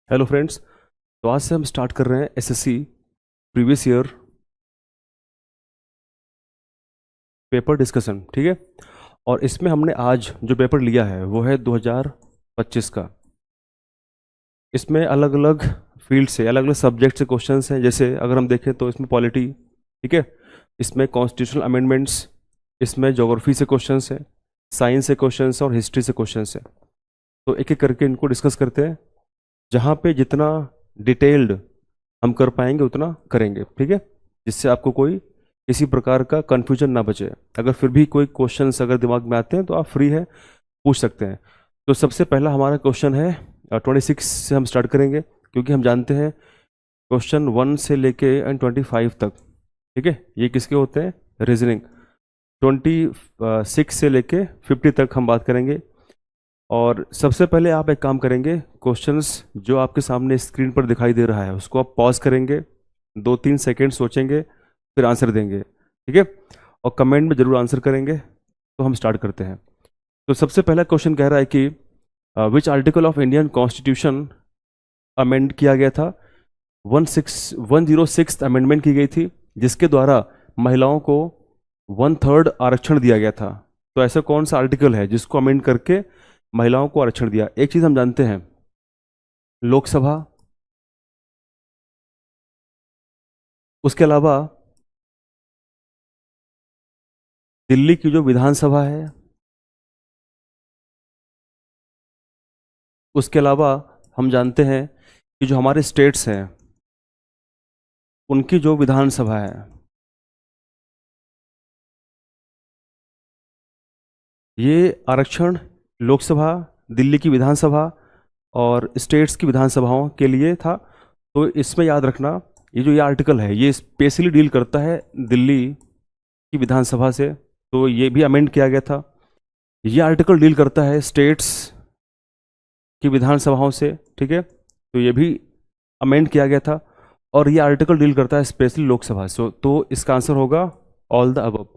Hello friends. तो आज से हम स्टार्ट कर रहे हैं SSC previous year paper discussion. ठीक है। और इसमें हमने आज जो पेपर लिया है वो है 2025 का। इसमें अलग अलग फील्ड से अलग अलग सब्जेक्ट से क्वेश्चंस हैं। जैसे अगर हम देखें तो इसमें पॉलिटी, ठीक है, इसमें कॉन्स्टिट्यूशनल अमेंडमेंट्स, इसमें ज्योग्राफी से क्वेश्चंस हैं, साइंस से क्वेश्चंस हैं और हिस्ट्री से क्वेश्चंस हैं। तो एक एक करके इनको डिस्कस करते हैं। जहाँ पे जितना डिटेल्ड हम कर पाएंगे उतना करेंगे, ठीक है, जिससे आपको कोई किसी प्रकार का कन्फ्यूजन ना बचे। अगर फिर भी कोई क्वेश्चंस अगर दिमाग में आते हैं तो आप फ्री है, पूछ सकते हैं। तो सबसे पहला हमारा क्वेश्चन है 26 से हम स्टार्ट करेंगे, क्योंकि हम जानते हैं क्वेश्चन 1 से लेके एंड 25 तक, ठीक है, ये किसके होते हैं, रीजनिंग। 26 से लेके 50 तक हम बात करेंगे। और सबसे पहले आप एक काम करेंगे, क्वेश्चंस जो आपके सामने स्क्रीन पर दिखाई दे रहा है उसको आप पॉज करेंगे, 2-3 सेकेंड सोचेंगे, फिर आंसर देंगे, ठीक है, और कमेंट में जरूर आंसर करेंगे। तो हम स्टार्ट करते हैं। तो सबसे पहला क्वेश्चन कह रहा है कि which article of Indian constitution amend किया गया था। 106 अमेंडमेंट की गई थी, जिसके द्वारा महिलाओं को 1/3 आरक्षण दिया गया था। तो ऐसा कौन सा आर्टिकल है जिसको अमेंड करके महिलाओं को आरक्षण दिया। एक चीज हम जानते हैं, लोकसभा, उसके अलावा दिल्ली की जो विधानसभा है, उसके अलावा हम जानते हैं कि जो हमारे स्टेट्स हैं उनकी जो विधानसभा है। ये आरक्षण लोकसभा, दिल्ली की विधानसभा और स्टेट्स की विधानसभाओं के लिए था। तो इसमें याद रखना, ये आर्टिकल है ये स्पेशली डील करता है दिल्ली की विधानसभा से, तो ये भी अमेंड किया गया था। ये आर्टिकल डील करता है स्टेट्स की विधानसभाओं से, ठीक है, तो ये भी अमेंड किया गया था। और ये आर्टिकल डील करता है स्पेशली लोकसभा से, तो इसका आंसर होगा ऑल द अबव।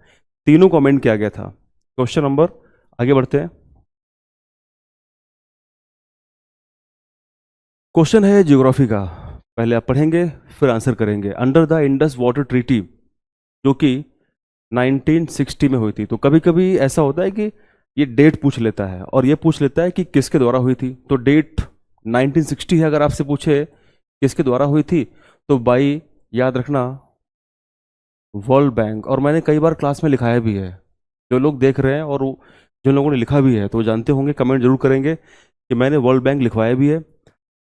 तीनों को अमेंड किया गया था। क्वेश्चन नंबर, आगे बढ़ते हैं। क्वेश्चन है ज्योग्राफी का, पहले आप पढ़ेंगे फिर आंसर करेंगे। Under the Indus water treaty, जो कि 1960 में हुई थी। तो कभी कभी ऐसा होता है कि ये डेट पूछ लेता है और ये पूछ लेता है कि किसके द्वारा हुई थी। तो डेट 1960 है। अगर आपसे पूछे किसके द्वारा हुई थी, तो बाई याद रखना वर्ल्ड बैंक। और मैंने कई बार क्लास में लिखाया भी है, जो लोग देख रहे हैं और जो लोगों ने लिखा भी है तो वो जानते होंगे, कमेंट जरूर करेंगे कि मैंने वर्ल्ड बैंक लिखवाया भी है।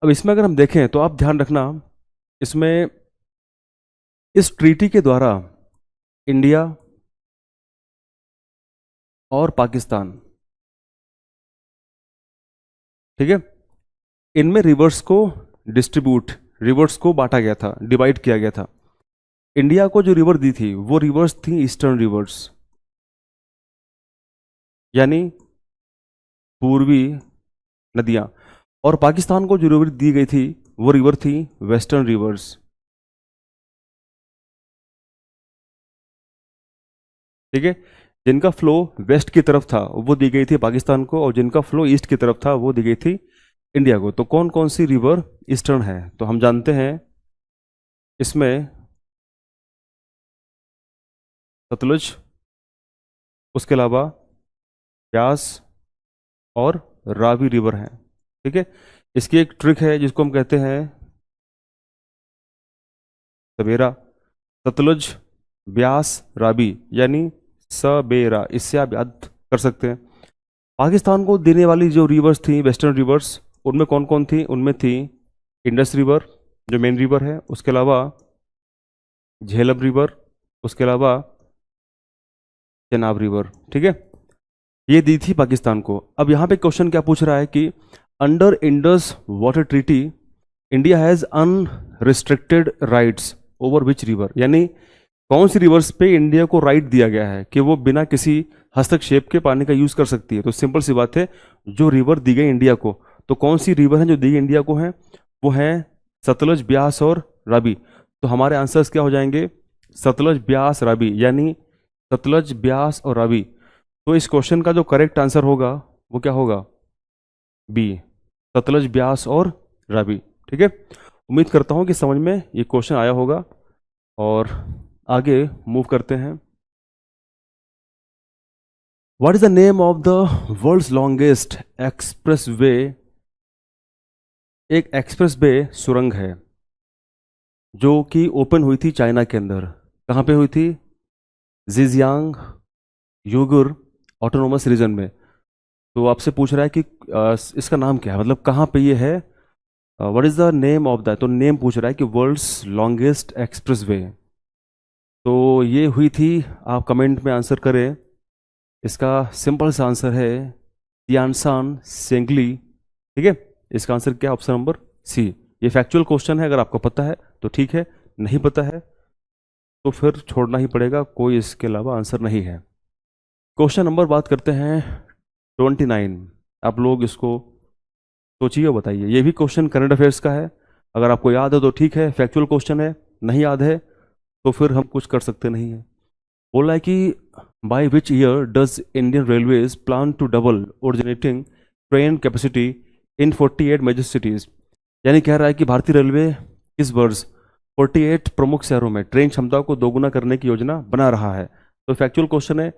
अब इसमें अगर हम देखें तो आप ध्यान रखना, इसमें इस ट्रीटी के द्वारा इंडिया और पाकिस्तान, ठीक है, इनमें रिवर्स को बांटा गया था, डिवाइड किया गया था। इंडिया को जो रिवर दी थी वो रिवर्स थी ईस्टर्न रिवर्स, यानी पूर्वी नदियां। और पाकिस्तान को जो रिवर दी गई थी वो रिवर थी वेस्टर्न रिवर्स, ठीक है। जिनका फ्लो वेस्ट की तरफ था वो दी गई थी पाकिस्तान को, और जिनका फ्लो ईस्ट की तरफ था वो दी गई थी इंडिया को। तो कौन कौन सी रिवर ईस्टर्न है, तो हम जानते हैं इसमें सतलुज, उसके अलावा ब्यास और रावी रिवर है, ठीक है। इसकी एक ट्रिक है जिसको हम कहते हैं सवेरा, सतलुज, ब्यास, रावी, यानी सबेरा, इससे आप याद कर सकते हैं। पाकिस्तान को देने वाली जो रिवर्स थी वेस्टर्न रिवर्स, उनमें कौन कौन थी, उनमें थी इंडस रिवर जो मेन रिवर है, उसके अलावा झेलम रिवर, उसके अलावा चेनाब रिवर, ठीक है, ये दी थी पाकिस्तान को। अब यहाँ पे क्वेश्चन क्या पूछ रहा है कि under Indus water treaty India has unrestricted rights over which river, यानी कौन सी रिवर्स पे इंडिया को राइट दिया गया है कि वो बिना किसी हस्तक्षेप के पानी का यूज कर सकती है। तो सिंपल सी बात है, जो रिवर दी गई इंडिया को, तो कौन सी रिवर है जो दी गई इंडिया को है, वो है सतलज, ब्यास और रावी। तो हमारे आंसर्स क्या हो जाएंगे, सतलज, ब्यास, रावी, यानी सतलज, ब्यास और रावी। तो इस क्वेश्चन का जो करेक्ट आंसर होगा वो क्या होगा, बी, सतलज, ब्यास और रावी। ठीक है, उम्मीद करता हूँ कि समझ में ये क्वेश्चन आया होगा और आगे मूव करते हैं। What is the name of the world's longest express way? एक एक्सप्रेस वे सुरंग है जो कि ओपन हुई थी चाइना के अंदर। कहाँ पे हुई थी? जिजियांग यूगुर ऑटोनोमस रीजन में। तो आपसे पूछ रहा है कि इसका नाम क्या है, मतलब कहाँ पे ये है, what is the name of the, तो नेम पूछ रहा है कि वर्ल्ड्स लॉन्गेस्ट एक्सप्रेस वे। तो ये हुई थी, आप कमेंट में आंसर करें। इसका सिंपल सा आंसर है तियानसान सेंगली। ठीक है, इसका आंसर क्या? Option number C. ये फैक्चुअल क्वेश्चन है, अगर आपको पता है तो ठीक है, नहीं पता है तो फिर छोड़ना ही पड़ेगा, कोई इसके अलावा आंसर नहीं है। क्वेश्चन नंबर बात करते हैं 29। आप लोग इसको सोचिए और बताइए। ये भी क्वेश्चन करंट अफेयर्स का है, अगर आपको याद है तो ठीक है, फैक्चुअल क्वेश्चन है, नहीं याद है तो फिर हम कुछ कर सकते नहीं है। बोला है कि by which year does Indian railways plan to double originating train capacity in 48 major cities. यानी कह रहा है कि भारतीय रेलवे इस वर्ष 48 प्रमुख शहरों में ट्रेन क्षमता को दोगुना करने की योजना बना रहा है। तो फैक्चुअल क्वेश्चन है,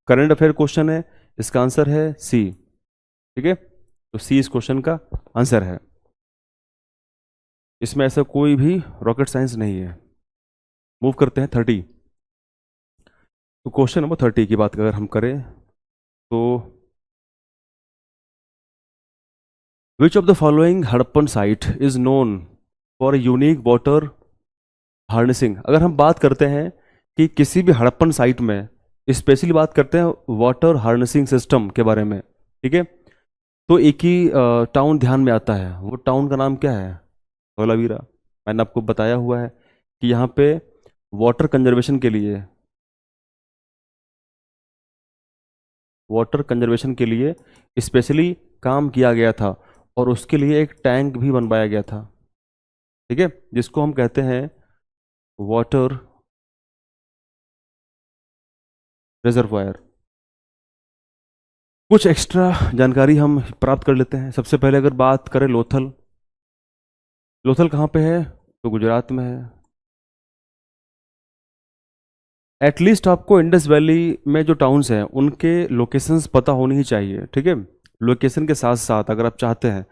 करंट अफेयर क्वेश्चन है, इसका आंसर है सी। ठीक है, तो सी इस क्वेश्चन का आंसर है। इसमें ऐसा कोई भी रॉकेट साइंस नहीं है। मूव करते हैं 30। तो क्वेश्चन नंबर 30 की बात अगर हम करें तो which of the following Harappan site is known for unique water harnessing. अगर हम बात करते हैं कि किसी भी हड़प्पन साइट में, स्पेशली बात करते हैं वाटर हार्नेसिंग सिस्टम के बारे में, ठीक है, तो एक ही टाउन ध्यान में आता है। वो टाउन का नाम क्या है? धौलावीरा। मैंने आपको बताया हुआ है कि यहाँ पे वाटर कंजर्वेशन के लिए, स्पेशली काम किया गया था और उसके लिए एक टैंक भी बनवाया गया था। ठीक है, जिसको हम कहते हैं वाटर रिजर्वायर। कुछ एक्स्ट्रा जानकारी हम प्राप्त कर लेते हैं। सबसे पहले अगर बात करें लोथल, लोथल कहाँ पे है? तो गुजरात में है। एटलीस्ट आपको इंडस वैली में जो टाउन्स हैं उनके लोकेशंस पता होनी ही चाहिए। ठीक है, लोकेशन के साथ साथ अगर आप चाहते हैं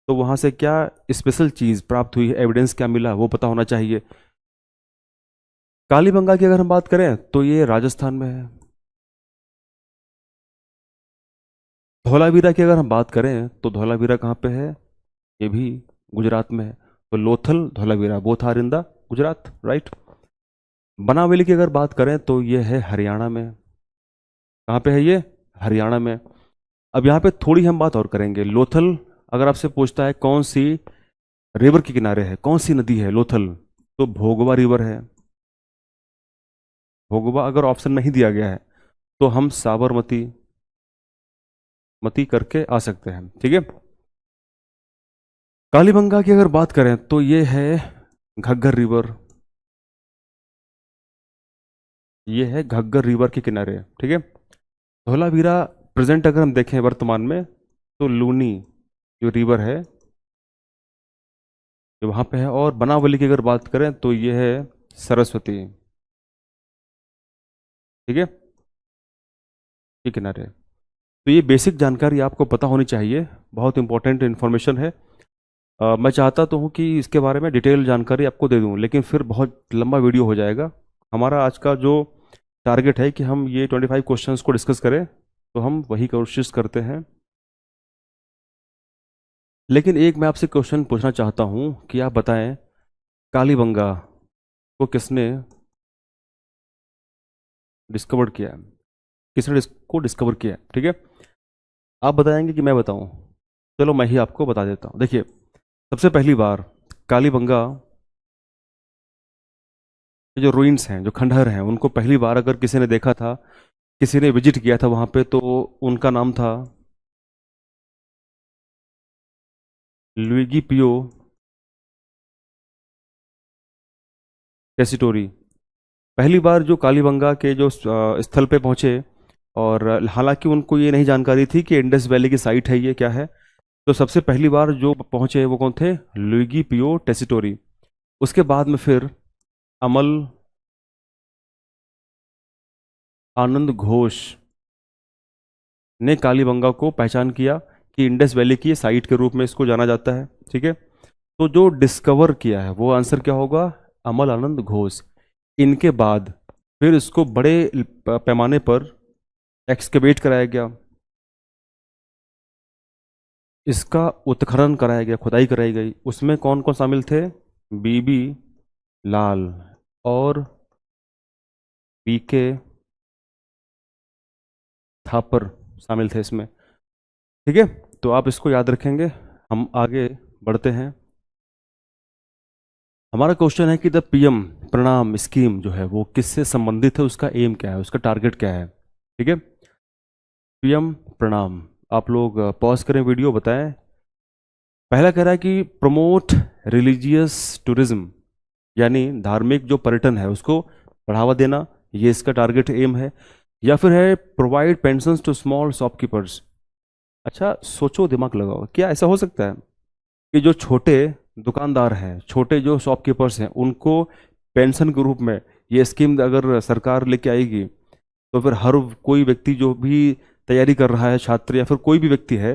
तो वहाँ से क्या स्पेशल चीज़ प्राप्त हुई है, एविडेंस क्या मिला, वो पता होना चाहिए। कालीबंगा की अगर हम बात करें तो ये राजस्थान में है। धौलावीरा की अगर हम बात करें तो धौलावीरा कहाँ पे है? ये भी गुजरात में है। तो Lothal, Dholavira both are in the Gujarat, right. Banawali की अगर बात करें तो ये है हरियाणा में। कहाँ पे है ये? हरियाणा में। अब यहाँ पे थोड़ी हम बात और करेंगे। लोथल अगर आपसे पूछता है कौन सी रिवर के किनारे है, कौन सी नदी है लोथल, तो भोगवा रिवर है। भोगवा अगर ऑप्शन नहीं दिया गया है तो हम साबरमती मती करके आ सकते हैं। ठीक है, कालीबंगा की अगर बात करें तो ये है घग्गर रिवर। ये है घग्गर रिवर के किनारे। ठीक है, धौलावीरा प्रेजेंट अगर हम देखें वर्तमान में तो लूनी जो रिवर है जो वहाँ पे है। और बनावली की अगर बात करें तो ये है सरस्वती। ठीक है, के किनारे। तो ये बेसिक जानकारी आपको पता होनी चाहिए, बहुत इंपॉर्टेंट इन्फॉर्मेशन है। मैं चाहता तो हूँ कि इसके बारे में डिटेल जानकारी आपको दे दूँ, लेकिन फिर बहुत लंबा वीडियो हो जाएगा। हमारा आज का जो टारगेट है कि हम ये 25 क्वेश्चंस को डिस्कस करें, तो हम वही कोशिश करते हैं। लेकिन एक मैं आपसे क्वेश्चन पूछना चाहता हूँ कि आप बताएं कालीबंगा को किसने डिस्कवर किया है, किसने इसको डिस्कवर किया है? ठीक है, आप बताएंगे कि मैं बताऊं? चलो मैं ही आपको बता देता हूँ। देखिए, सबसे पहली बार कालीबंगा के जो रूइंस हैं, जो खंडहर हैं, उनको पहली बार अगर किसी ने देखा था, किसी ने विजिट किया था वहाँ पे, तो उनका नाम था लुइगी पियो टेसिटोरी। पहली बार जो कालीबंगा के जो स्थल पे पहुंचे, और हालांकि उनको ये नहीं जानकारी थी कि इंडस वैली की साइट है ये क्या है, तो सबसे पहली बार जो पहुंचे वो कौन थे? लुइगी पियो टेसिटोरी। उसके बाद में फिर अमल आनंद घोष ने कालीबंगा को पहचान किया कि इंडस वैली की साइट के रूप में इसको जाना जाता है। ठीक है, तो जो डिस्कवर किया है वो आंसर क्या होगा? अमल आनंद घोष। इनके बाद फिर इसको बड़े पैमाने पर एक्सकेवेट कराया गया, इसका उत्खनन कराया गया, खुदाई कराई गई। उसमें कौन कौन शामिल थे? बीबी लाल और पीके थापर शामिल थे इसमें। ठीक है, तो आप इसको याद रखेंगे। हम आगे बढ़ते हैं। हमारा क्वेश्चन है कि द पीएम प्रणाम स्कीम जो है वो किससे संबंधित है, उसका एम क्या है, उसका टारगेट क्या है? ठीक है, पीएम प्रणाम। आप लोग पॉज करें वीडियो, बताएं। पहला कह रहा है कि प्रमोट रिलीजियस टूरिज्म, यानी धार्मिक जो पर्यटन है उसको बढ़ावा देना, ये इसका टारगेट एम है। या फिर है provide pensions to small shopkeepers. अच्छा सोचो, दिमाग लगाओ, क्या ऐसा हो सकता है कि जो छोटे दुकानदार हैं, छोटे जो शॉपकीपर्स हैं, उनको पेंशन के रूप में ये स्कीम अगर सरकार लेके आएगी, तो फिर हर कोई व्यक्ति जो भी तैयारी कर रहा है, छात्र या फिर कोई भी व्यक्ति है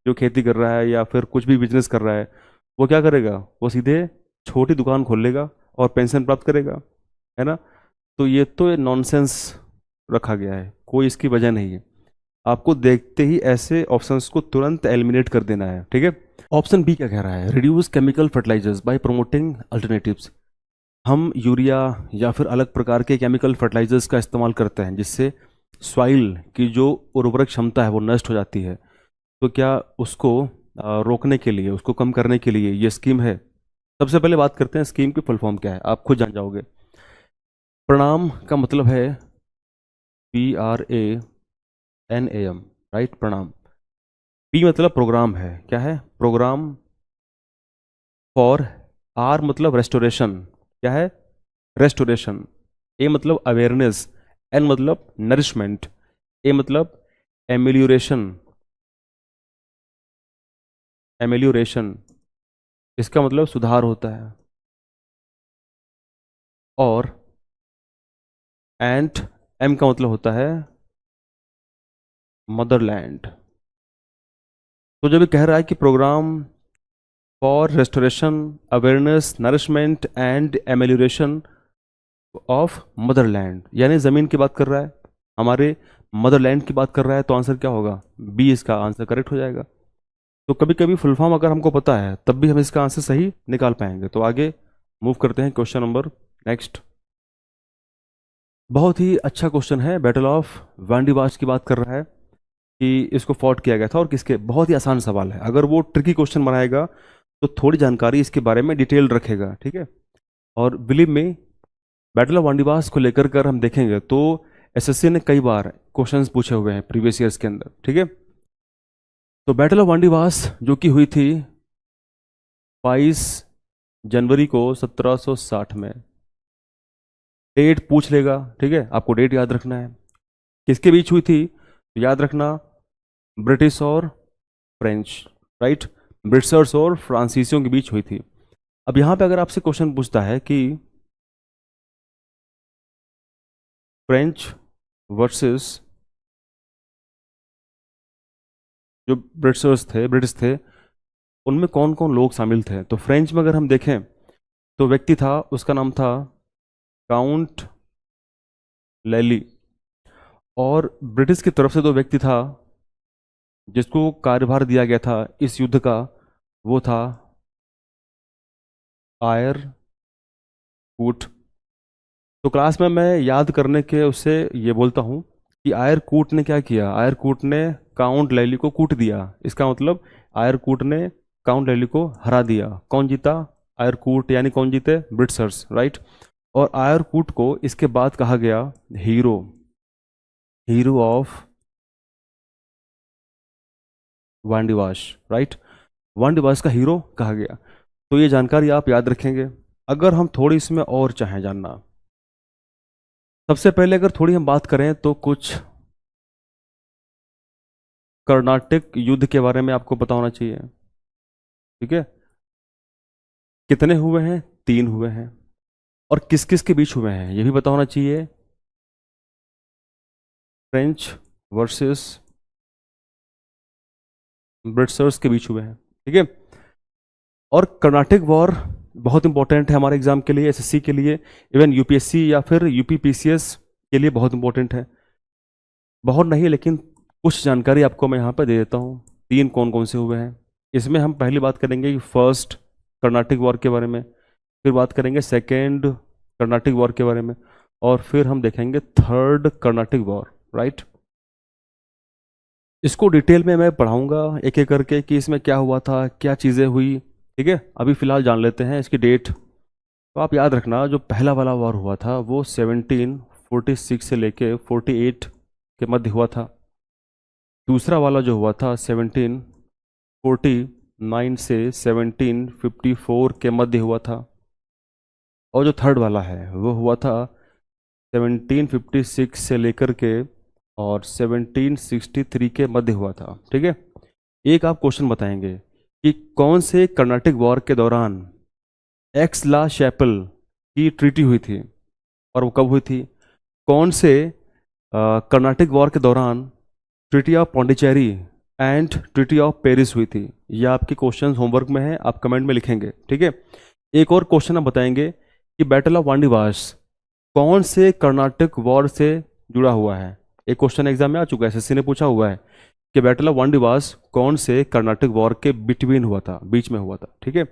जो खेती कर रहा है या फिर कुछ भी बिजनेस कर रहा है, वो क्या करेगा? वो सीधे छोटी दुकान खोल लेगा और पेंशन प्राप्त करेगा, है ना? तो ये तो नॉनसेंस रखा गया है, कोई इसकी वजह नहीं है। आपको देखते ही ऐसे ऑप्शंस को तुरंत एलिमिनेट कर देना है। ठीक है, ऑप्शन बी क्या कह रहा है? Reduce chemical fertilizers by promoting alternatives. हम यूरिया या फिर अलग प्रकार के केमिकल फर्टिलाइजर्स का इस्तेमाल करते हैं जिससे सॉइल की जो उर्वरक क्षमता है वो नष्ट हो जाती है। तो क्या उसको रोकने के लिए, उसको कम करने के लिए ये स्कीम है? सबसे पहले बात करते हैं स्कीम की फुल फॉर्म क्या है, आप खुद जान जाओगे। प्रणाम का मतलब है PRANAM, राइट? प्रणाम। पी मतलब प्रोग्राम है, क्या है? प्रोग्राम। फॉर, आर मतलब रेस्टोरेशन, क्या है? रेस्टोरेशन। ए मतलब अवेयरनेस, एन मतलब नरिशमेंट, ए मतलब एमेल्यूरेशन, एमेल्यूरेशन इसका मतलब सुधार होता है। और एंड, एम का मतलब होता है मदरलैंड। तो जब ये कह रहा है कि program for restoration, awareness, nourishment and amelioration of motherland, यानी ज़मीन की बात कर रहा है, हमारे मदरलैंड की बात कर रहा है, तो आंसर क्या होगा? बी इसका आंसर करेक्ट हो जाएगा। तो कभी कभी फुल फॉर्म अगर हमको पता है तब भी हम इसका आंसर सही निकाल पाएंगे। तो आगे मूव करते हैं, क्वेश्चन नंबर नेक्स्ट। बहुत ही अच्छा क्वेश्चन है, बैटल ऑफ वांडीवाश की बात कर रहा है कि इसको फॉट किया गया था और किसके। बहुत ही आसान सवाल है, अगर वो ट्रिकी क्वेश्चन बनाएगा तो थोड़ी जानकारी इसके बारे में डिटेल रखेगा। ठीक है, और बिलीव में बैटल ऑफ वांडीवास को लेकर कर हम देखेंगे तो एसएससी ने कई बार क्वेश्चंस पूछे हुए हैं प्रीवियस ईयर्स के अंदर। ठीक है, तो बैटल ऑफ वांडीवास जो कि हुई थी 22 जनवरी को 1760 में। डेट पूछ लेगा, ठीक है, आपको डेट याद रखना है। किसके बीच हुई थी? तो याद रखना, ब्रिटिश और फ्रेंच, राइट? ब्रिटिशर्स और फ्रांसीसियों के बीच हुई थी। अब यहाँ पे अगर आपसे क्वेश्चन पूछता है कि फ्रेंच वर्सेस जो ब्रिटिश थे, उनमें कौन कौन लोग शामिल थे, तो फ्रेंच में अगर हम देखें तो व्यक्ति था, उसका नाम था काउंट लैली। और ब्रिटिश की तरफ से जो व्यक्ति था जिसको कार्यभार दिया गया था इस युद्ध का, वो था आयर कूट। तो क्लास में मैं याद करने के उससे ये बोलता हूँ कि आयर कूट ने क्या किया? आयर कूट ने काउंट लैली को कूट दिया। इसका मतलब आयर कूट ने काउंट लैली को हरा दिया। कौन जीता? आयर कूट, यानी कौन जीते? Britishers, right? और आयर कूट को इसके बाद कहा गया hero, hero of Wandiwash, right? Wandiwash का हीरो कहा गया। तो ये जानकारी आप याद रखेंगे। अगर हम थोड़ी इसमें और चाहें जानना, सबसे पहले अगर थोड़ी हम बात करें तो कुछ कर्नाटक युद्ध के बारे में आपको पता होना चाहिए। ठीक है, कितने हुए हैं? 3 हुए हैं। और किस किस के बीच हुए हैं ये भी पता होना चाहिए। फ्रेंच वर्सेस ब्रिटिशर्स के बीच हुए हैं, ठीक है। और कर्नाटिक वॉर बहुत इंपॉर्टेंट है हमारे एग्जाम के लिए, एसएससी के लिए, इवन यूपीएससी या फिर यूपीपीसीएस के लिए बहुत इंपॉर्टेंट है। बहुत नहीं लेकिन कुछ जानकारी आपको मैं यहाँ पर दे देता हूँ। 3 कौन कौन से हुए हैं इसमें हम पहली बात करेंगे फर्स्ट कर्नाटिक वॉर के बारे में, फिर बात करेंगे सेकेंड कर्नाटिक वॉर के बारे में, और फिर हम देखेंगे थर्ड कर्नाटिक वॉर, राइट। इसको डिटेल में मैं पढ़ाऊंगा एक एक करके कि इसमें क्या हुआ था, क्या चीज़ें हुई, ठीक है। अभी फिलहाल जान लेते हैं इसकी डेट। तो आप याद रखना जो पहला वाला वॉर हुआ था वो 1746 से लेके 48 के मध्य हुआ था। दूसरा वाला जो हुआ था 1749 से 1754 के मध्य हुआ था। और जो थर्ड वाला है वो हुआ था 1756 से लेकर के और 1763 के मध्य हुआ था, ठीक है। एक आप क्वेश्चन बताएंगे कि कौन से कर्नाटिक वॉर के दौरान एक्स ला शैपल की ट्रीटी हुई थी और वो कब हुई थी। कौन से कर्नाटिक वॉर के दौरान treaty of Pondicherry and treaty of Paris हुई थी। ये आपके क्वेश्चन होमवर्क में है, आप कमेंट में लिखेंगे, ठीक है। एक और क्वेश्चन आप बताएंगे कि बैटल ऑफ वांडीवास कौन से कर्नाटक वॉर से जुड़ा हुआ है। एक क्वेश्चन एग्जाम में आ चुका है, एसएससी ने पूछा हुआ है कि बैटल ऑफ वांडीवास कौन से कर्नाटक वॉर के बिटवीन हुआ था, बीच में हुआ था, ठीक है।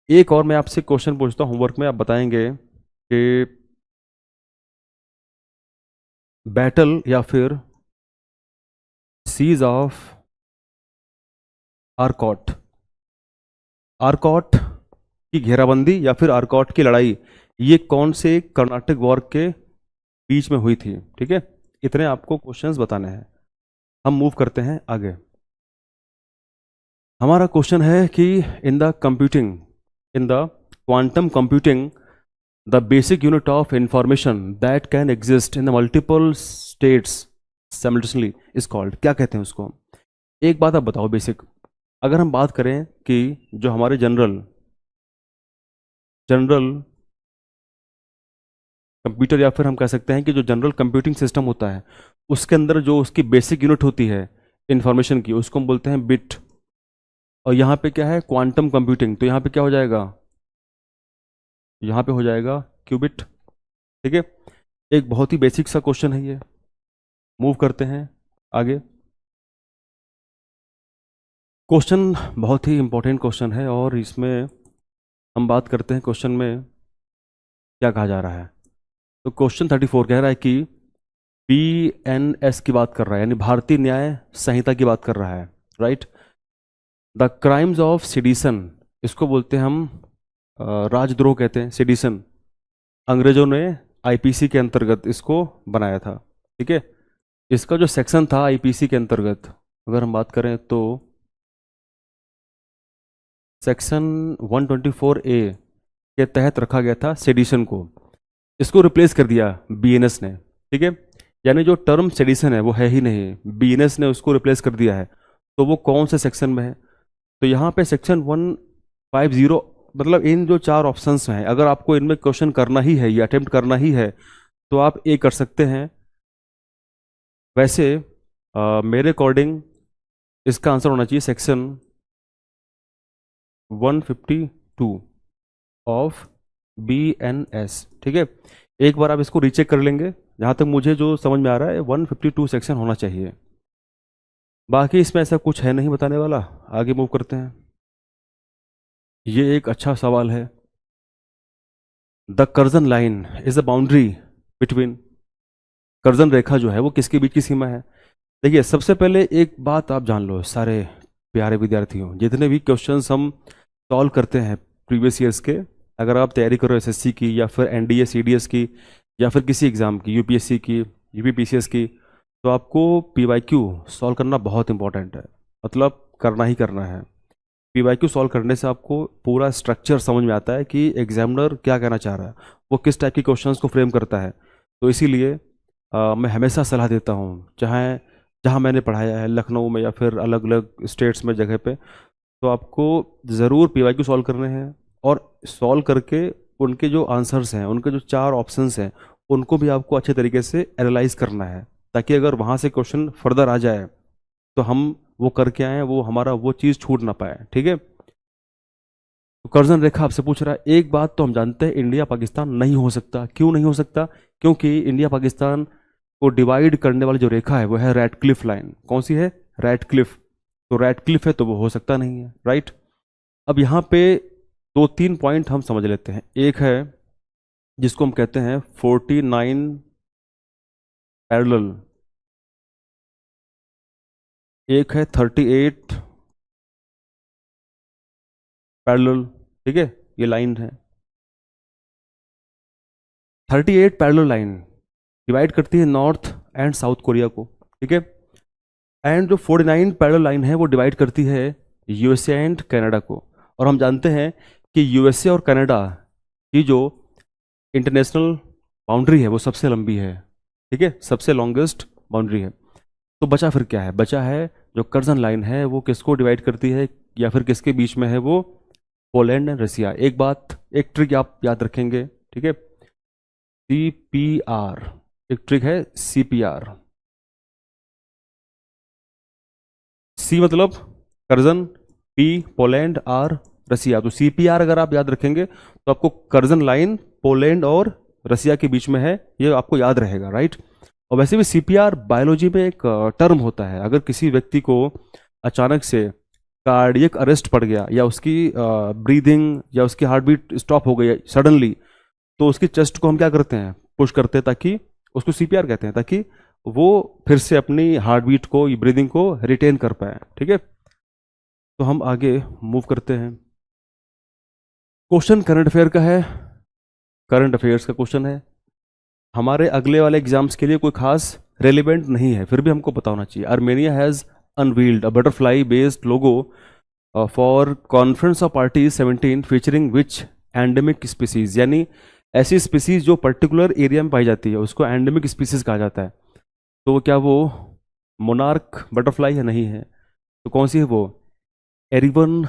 एक और मैं आपसे क्वेश्चन पूछता हूँ होमवर्क में, आप बताएंगे कि बैटल या फिर सीज ऑफ आर्कॉट, आर्कॉट की घेराबंदी या फिर आर्कॉट की लड़ाई, ये कौन से कर्नाटक वॉर के बीच में हुई थी, ठीक है। इतने आपको क्वेश्चंस बताने हैं। हम मूव करते हैं आगे। हमारा क्वेश्चन है कि in the computing, in the quantum computing the basic unit of information that can exist in the multiple states simultaneously is called, क्या कहते हैं उसको। एक बात आप बताओ बेसिक, अगर हम बात करें कि जो हमारे जनरल कंप्यूटर या फिर हम कह सकते हैं कि जो जनरल कंप्यूटिंग सिस्टम होता है उसके अंदर जो उसकी बेसिक यूनिट होती है इंफॉर्मेशन की, उसको हम बोलते हैं बिट। और यहाँ पे क्या है, क्वांटम कंप्यूटिंग, तो यहाँ पे क्या हो जाएगा, यहाँ पे हो जाएगा क्यूबिट, ठीक है। एक बहुत ही बेसिक सा क्वेश्चन है ये। मूव करते हैं आगे। क्वेश्चन बहुत ही इंपॉर्टेंट क्वेश्चन है और इसमें हम बात करते हैं क्वेश्चन में क्या कहा जा रहा है। तो क्वेश्चन 34 कह रहा है कि BNS की बात कर रहा है, यानी भारतीय न्याय संहिता की बात कर रहा है, right. The crimes of sedition, इसको बोलते हैं हम राजद्रोह कहते हैं, सेडिशन। अंग्रेजों ने आईपीसी के अंतर्गत इसको बनाया था, ठीक है। इसका जो सेक्शन था आईपीसी के अंतर्गत, अगर हम बात करें तो सेक्शन 124A के तहत रखा गया था सेडिशन को। इसको रिप्लेस कर दिया बीएनएस ने, ठीक है। यानी जो टर्म सेडिशन है वो है ही नहीं, बीएनएस ने उसको रिप्लेस कर दिया है। तो वो कौन से सेक्शन में है, तो यहाँ पे सेक्शन 150, मतलब इन जो 4 ऑप्शंस हैं अगर आपको इनमें क्वेश्चन करना ही है या अटेम्प्ट करना ही है तो आप ए कर सकते हैं। वैसे मेरे अकॉर्डिंग इसका आंसर होना चाहिए सेक्शन 152 ऑफ BNS, ठीक है। एक बार आप इसको रीचेक कर लेंगे, जहाँ तक मुझे जो समझ में आ रहा है 152 सेक्शन होना चाहिए। बाकी इसमें ऐसा कुछ है नहीं बताने वाला, आगे मूव करते हैं। ये एक अच्छा सवाल है। The Curzon line is the boundary between, Curzon रेखा जो है वो किसके बीच की सीमा है। देखिए सबसे पहले एक बात आप जान लो सारे प्यारे विद्यार्थियों, जितने भी क्वेश्चंस हम सॉल्व करते हैं प्रीवियस ईयर्स के, अगर आप तैयारी करो एसएससी की या फिर एनडीए सीडीएस की या फिर किसी एग्ज़ाम की, यूपीएससी की, यूपीपीसीएस की, तो आपको पीवाईक्यू सॉल्व करना बहुत इंपॉर्टेंट है, मतलब करना ही करना है। पीवाईक्यू सॉल्व करने से आपको पूरा स्ट्रक्चर समझ में आता है कि एग्जामिनर क्या कहना चाह रहा है, वो किस टाइप के क्वेश्चंस को फ्रेम करता है। तो इसीलिए मैं हमेशा सलाह देता हूँ, चाहे जहाँ मैंने पढ़ाया है लखनऊ में या फिर अलग अलग स्टेट्स में जगह पे, तो तो आपको ज़रूर पीवाईक्यू सॉल्व करने हैं, और सॉल्व करके उनके जो आंसर्स हैं, उनके जो 4 ऑप्शंस हैं, उनको भी आपको अच्छे तरीके से एनालाइज करना है, ताकि अगर वहाँ से क्वेश्चन फर्दर आ जाए तो हम वो करके आए, वो हमारा वो चीज़ छूट ना पाए। ठीक है, तो कर्जन रेखा आपसे पूछ रहा है। एक बात तो हम जानते हैं, इंडिया पाकिस्तान नहीं हो सकता। क्यों नहीं हो सकता? क्योंकि इंडिया पाकिस्तान को डिवाइड करने वाली जो रेखा है वो है रैडक्लिफ लाइन। कौन सी है? रैडक्लिफ। तो रैडक्लिफ है तो वो हो सकता नहीं है, राइट। अब यहाँ पे 2-3 पॉइंट हम समझ लेते हैं। एक है जिसको हम कहते हैं 49 पैरेलल, एक है 38 पैरेलल। ठीक है, ये लाइन है 38 पैरेलल लाइन, डिवाइड करती है नॉर्थ एंड साउथ कोरिया को। ठीक है, एंड जो 49 पैरेलल लाइन है वो डिवाइड करती है यूएसए एंड कनाडा को। और हम जानते हैं कि यूएसए और कनाडा की जो इंटरनेशनल बाउंड्री है वो सबसे लंबी है। ठीक है, सबसे लॉन्गेस्ट बाउंड्री है। तो बचा फिर क्या है? बचा है जो कर्जन लाइन है, वो किसको डिवाइड करती है, या फिर किसके बीच में है? वो पोलैंड एंड रसिया। एक बात, एक ट्रिक आप याद रखेंगे। ठीक है, CPR, एक ट्रिक है CPR। सी मतलब कर्जन, पी पोलैंड, आर रसिया। तो CPR अगर आप याद रखेंगे तो आपको कर्जन लाइन पोलैंड और रसिया के बीच में है, ये आपको याद रहेगा, राइट। और वैसे भी CPR बायोलॉजी में एक टर्म होता है। अगर किसी व्यक्ति को अचानक से कार्डियक अरेस्ट पड़ गया, या उसकी ब्रीदिंग या उसकी हार्ट बीट स्टॉप हो गई सडनली, तो उसकी चेस्ट को हम क्या करते हैं? पुश करते हैं, ताकि उसको CPR कहते हैं, ताकि वो फिर से अपनी हार्ट बीट को, ब्रीदिंग को रिटेन कर पाए। ठीक है, तो हम आगे मूव करते हैं। क्वेश्चन करंट अफेयर का है, करंट अफेयर्स का क्वेश्चन है। हमारे अगले वाले एग्जाम्स के लिए कोई खास रेलिवेंट नहीं है, फिर भी हमको पता होना चाहिए। Armenia has unveiled a butterfly based logo for conference of parties 17 featuring which endemic species. यानी ऐसी स्पीसीज जो पर्टिकुलर एरिया में पाई जाती है उसको एंडेमिक स्पीसीज कहा जाता है। तो क्या वो मोनार्क बटरफ्लाई है? नहीं है। तो कौन सी है वो? एरिवन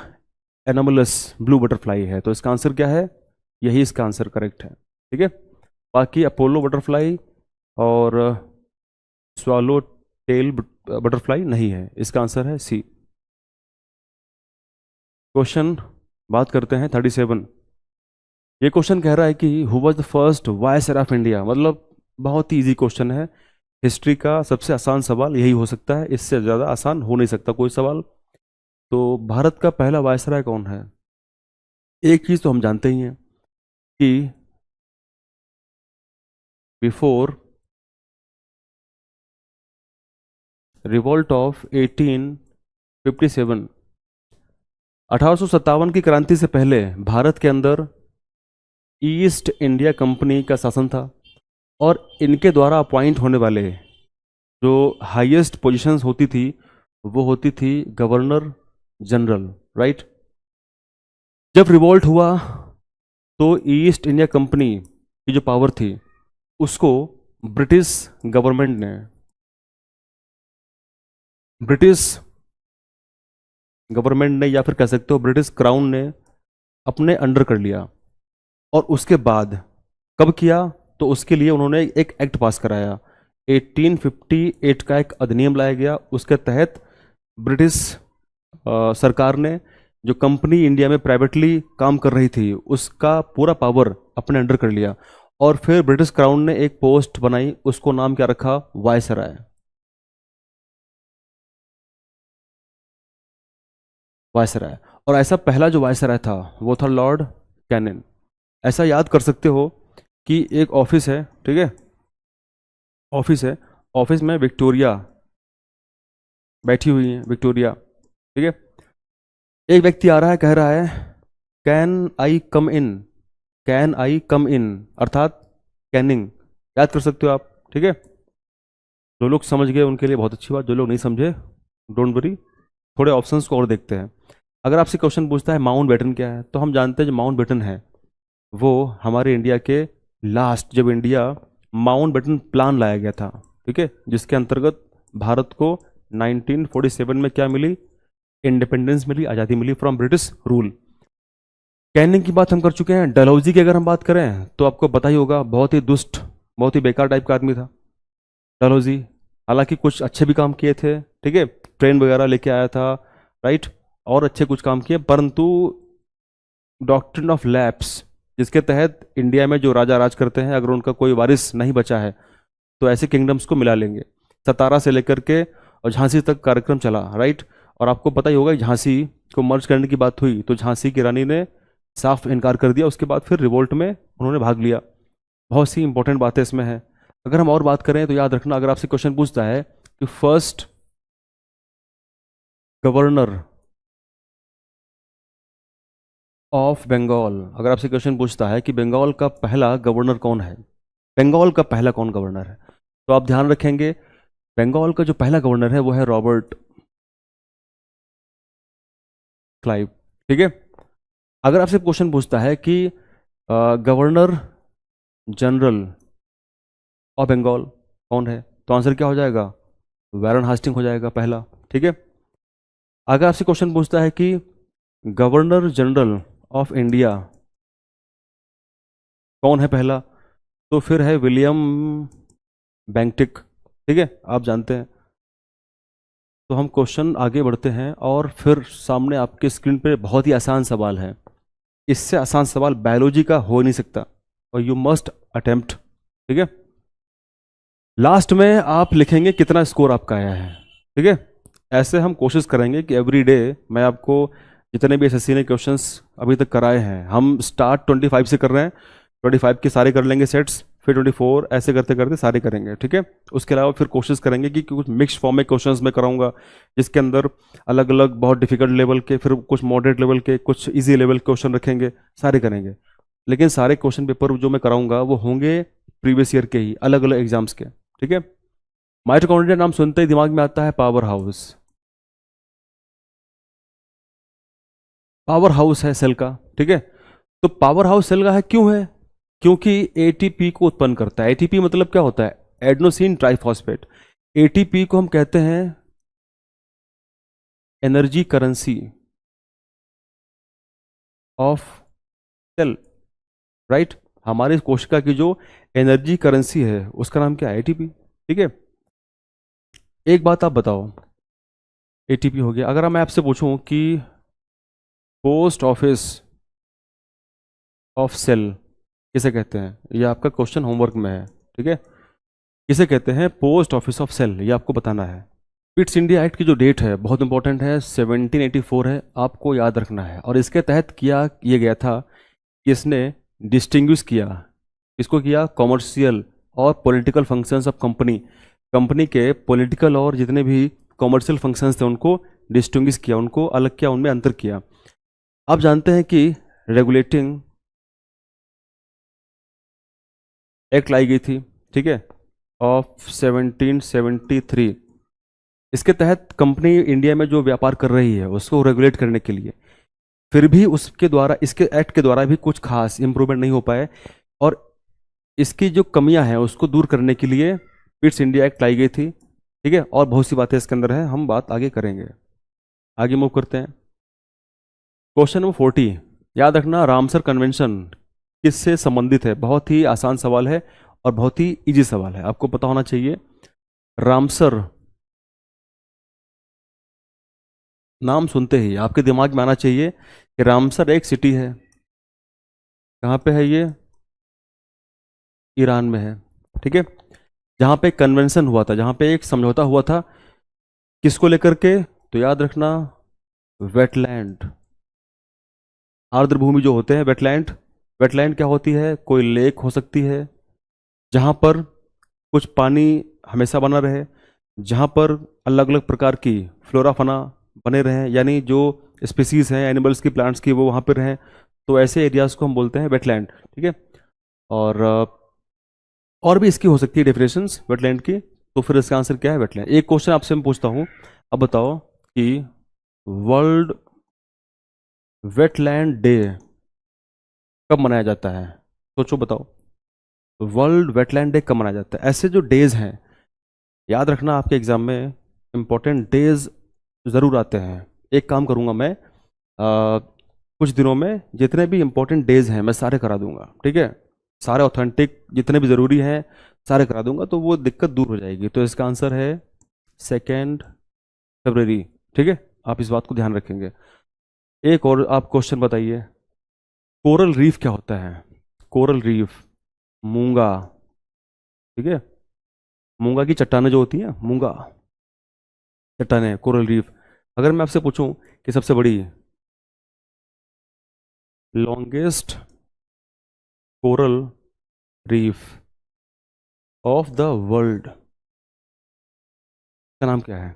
एनामलस ब्लू बटरफ्लाई है। तो इसका आंसर क्या है? यही इसका आंसर करेक्ट है। ठीक है, बाकी अपोलो बटरफ्लाई और स्वालो टेल बटरफ्लाई नहीं है। इसका आंसर है सी। क्वेश्चन बात करते हैं 37। ये क्वेश्चन कह रहा है कि who was the first viceroy of India. मतलब बहुत ही इजी क्वेश्चन है, हिस्ट्री का सबसे आसान सवाल यही हो सकता है, इससे ज़्यादा आसान हो नहीं सकता कोई सवाल। तो भारत का पहला वायसराय कौन है? एक चीज़ तो हम जानते ही हैं कि बिफोर रिवॉल्ट ऑफ 1857, 1857 की क्रांति से पहले भारत के अंदर ईस्ट इंडिया कंपनी का शासन था, और इनके द्वारा अपॉइंट होने वाले जो हाईएस्ट पोजीशंस होती थी वो होती थी गवर्नर जनरल, राइट। जब रिवॉल्ट हुआ तो ईस्ट इंडिया कंपनी की जो पावर थी उसको ब्रिटिश गवर्नमेंट ने, या फिर कह सकते हो ब्रिटिश क्राउन ने अपने अंडर कर लिया। और उसके बाद कब किया? तो उसके लिए उन्होंने एक एक्ट पास कराया, 1858 का एक अधिनियम लाया गया। उसके तहत ब्रिटिश सरकार ने जो कंपनी इंडिया में प्राइवेटली काम कर रही थी उसका पूरा पावर अपने अंडर कर लिया। और फिर ब्रिटिश क्राउन ने एक पोस्ट बनाई, उसको नाम क्या रखा? वायसराय। वायसराय। और ऐसा पहला जो वायसराय था वो था लॉर्ड कैनिन। ऐसा याद कर सकते हो कि एक ऑफिस है, ठीक है, ऑफिस है, ऑफिस में विक्टोरिया बैठी हुई है, विक्टोरिया, ठीक है। एक व्यक्ति आ रहा है, कह रहा है can I come in, can I कम इन, अर्थात कैनिंग। याद कर सकते हो आप, ठीक है। जो लोग समझ गए उनके लिए बहुत अच्छी बात, जो लोग नहीं समझे डोंट वरी, थोड़े ऑप्शंस को और देखते हैं। अगर आपसे क्वेश्चन पूछता है माउंट बेटन क्या है, तो हम जानते हैं जो माउंट बेटन है वो हमारे इंडिया के लास्ट, जब इंडिया माउंट बेटन प्लान लाया गया था, ठीक है, जिसके अंतर्गत भारत को 1947 में क्या मिली? इंडिपेंडेंस मिली, आज़ादी मिली फ्रॉम ब्रिटिश रूल। कैनिंग की बात हम कर चुके हैं। डलहौजी की अगर हम बात करें तो आपको पता ही होगा, बहुत ही दुष्ट, बहुत ही बेकार टाइप का आदमी था डलहौजी। हालांकि कुछ अच्छे भी काम किए थे, ठीक है, ट्रेन वगैरह लेके आया था, राइट, और अच्छे कुछ काम किए, परंतु डॉक्ट्रिन ऑफ लैप्स, जिसके तहत इंडिया में जो राजा राज करते हैं, अगर उनका कोई वारिस नहीं बचा है तो ऐसे किंगडम्स को मिला लेंगे। सतारा से लेकर के और झांसी तक कार्यक्रम चला, राइट। और आपको पता ही होगा, झांसी को मर्ज करने की बात हुई तो झांसी की रानी ने साफ इनकार कर दिया। उसके बाद फिर रिवोल्ट में उन्होंने भाग लिया। बहुत सी इंपॉर्टेंट बातें इसमें हैं। अगर हम और बात करें तो याद रखना, अगर आपसे क्वेश्चन पूछता है कि फर्स्ट गवर्नर ऑफ बंगाल, अगर आपसे क्वेश्चन पूछता है कि बंगाल का पहला गवर्नर कौन है, बंगाल का पहला कौन गवर्नर है, तो आप ध्यान रखेंगे बंगाल का जो पहला गवर्नर है वो है रॉबर्ट क्लाइव, ठीक है। अगर आपसे क्वेश्चन पूछता है कि गवर्नर जनरल ऑफ बंगाल कौन है, तो आंसर क्या हो जाएगा, वैरन हास्टिंग हो जाएगा पहला, ठीक है। अगर आपसे क्वेश्चन पूछता है कि गवर्नर जनरल ऑफ इंडिया कौन है पहला, तो फिर है विलियम बेंटिक, ठीक है, आप जानते हैं। तो हम क्वेश्चन आगे बढ़ते हैं और फिर सामने आपके स्क्रीन पे बहुत ही आसान सवाल है। इससे आसान सवाल बायोलॉजी का हो नहीं सकता और यू मस्ट अटेम्प्ट, ठीक है। लास्ट में आप लिखेंगे कितना स्कोर आपका आया है, ठीक है। ऐसे हम कोशिश करेंगे कि एवरी डे मैं आपको जितने भी एसएससी ने क्वेश्चंस अभी तक कराए हैं, हम स्टार्ट 25 से कर रहे हैं, 25 के सारे कर लेंगे सेट्स, फिर 24, ऐसे करते करते सारे करेंगे, ठीक है। उसके अलावा फिर कोशिश करेंगे कि कुछ मिक्स फॉर्म में क्वेश्चंस मैं कराऊंगा, जिसके अंदर अलग अलग बहुत डिफिकल्ट लेवल के, फिर कुछ मॉडरेट लेवल के, कुछ इजी लेवल के क्वेश्चन रखेंगे, सारे करेंगे। लेकिन सारे क्वेश्चन पेपर जो मैं कराऊंगा वो होंगे प्रीवियस ईयर के ही, अलग अलग एग्जाम्स के, ठीक है। माइटोकॉन्ड्रिया नाम सुनते ही दिमाग में आता है पावर हाउस। पावर हाउस है सेल का, ठीक है। तो पावर हाउस सेल का है, क्यों है, क्योंकि एटीपी को उत्पन्न करता है। एटीपी मतलब क्या होता है, एडेनोसिन ट्राइफॉस्फेट। एटीपी को हम कहते हैं energy currency of cell, right. हमारे कोशिका की जो एनर्जी करेंसी है उसका नाम क्या है, एटीपी, ठीक है। एक बात आप बताओ, एटीपी हो गया। अगर मैं आपसे पूछूं कि पोस्ट ऑफिस ऑफ सेल किसे कहते हैं, ये आपका क्वेश्चन होमवर्क में है, ठीक है। किसे कहते हैं पोस्ट ऑफिस ऑफ सेल, ये आपको बताना है। पिट्स इंडिया एक्ट की जो डेट है बहुत इंपॉर्टेंट है, 1784 है, आपको याद रखना है। और इसके तहत किया ये गया था कि इसने डिस्टिंग्विश किया, इसको किया कॉमर्शियल और political functions of company, company के पॉलिटिकल और जितने भी कॉमर्शियल फंक्शंस थे उनको डिस्टिंग्विश किया, उनको अलग किया, उनमें अंतर किया। आप जानते हैं कि रेगुलेटिंग एक्ट लाई गई थी, ठीक है, ऑफ 1773। इसके तहत कंपनी इंडिया में जो व्यापार कर रही है उसको रेगुलेट करने के लिए, फिर भी उसके द्वारा, इसके एक्ट के द्वारा भी कुछ खास इंप्रूवमेंट नहीं हो पाए, और इसकी जो कमियां हैं उसको दूर करने के लिए पिट्स इंडिया एक्ट लाई गई थी, ठीक है। और बहुत सी बातें इसके अंदर है, हम बात आगे करेंगे। आगे मूव करते हैं। क्वेश्चन नंबर 40, याद रखना रामसर कन्वेंशन किससे संबंधित है। बहुत ही आसान सवाल है और बहुत ही इजी सवाल है, आपको पता होना चाहिए। रामसर नाम सुनते ही आपके दिमाग में आना चाहिए कि रामसर एक सिटी है। कहाँ पे है ये, ईरान में है, ठीक है। जहाँ पे कन्वेंशन हुआ था, जहाँ पे एक समझौता हुआ था, किसको लेकर के, तो याद रखना वेटलैंड, आर्द्र भूमि जो होते हैं वेटलैंड। वेटलैंड क्या होती है, कोई लेक हो सकती है जहाँ पर कुछ पानी हमेशा बना रहे, जहाँ पर अलग अलग प्रकार की फ्लोरा फना बने रहें, यानी जो स्पीसीज हैं एनिमल्स की, प्लांट्स की, वो वहाँ पर रहें, तो ऐसे एरियाज को हम बोलते हैं वेटलैंड, ठीक है। और भी इसकी हो सकती है डेफिनेशंस वेटलैंड की, तो फिर इसका आंसर क्या है, वेटलैंड। एक क्वेश्चन आपसे मैं पूछता हूँ, अब बताओ कि वर्ल्ड वेटलैंड डे कब मनाया जाता है, सोचो बताओ, वर्ल्ड वेटलैंड डे कब मनाया जाता है। ऐसे जो डेज हैं, याद रखना आपके एग्जाम में इंपॉर्टेंट डेज ज़रूर आते हैं, एक काम करूँगा मैं, कुछ दिनों में जितने भी इंपॉर्टेंट डेज हैं मैं सारे करा दूंगा, ठीक है। सारे ऑथेंटिक जितने भी ज़रूरी हैं सारे करा दूंगा, तो वो दिक्कत दूर हो जाएगी। तो इसका आंसर है 2 फरवरी, ठीक है। आप इस बात को ध्यान रखेंगे। एक और आप क्वेश्चन बताइए, कोरल रीफ क्या होता है? कोरल रीफ, मूंगा, ठीक है। मूंगा की चट्टानें जो होती हैं, मूंगा चट्टानें, कोरल रीफ। अगर मैं आपसे पूछूं कि सबसे बड़ी longest coral reef of the world का नाम क्या है?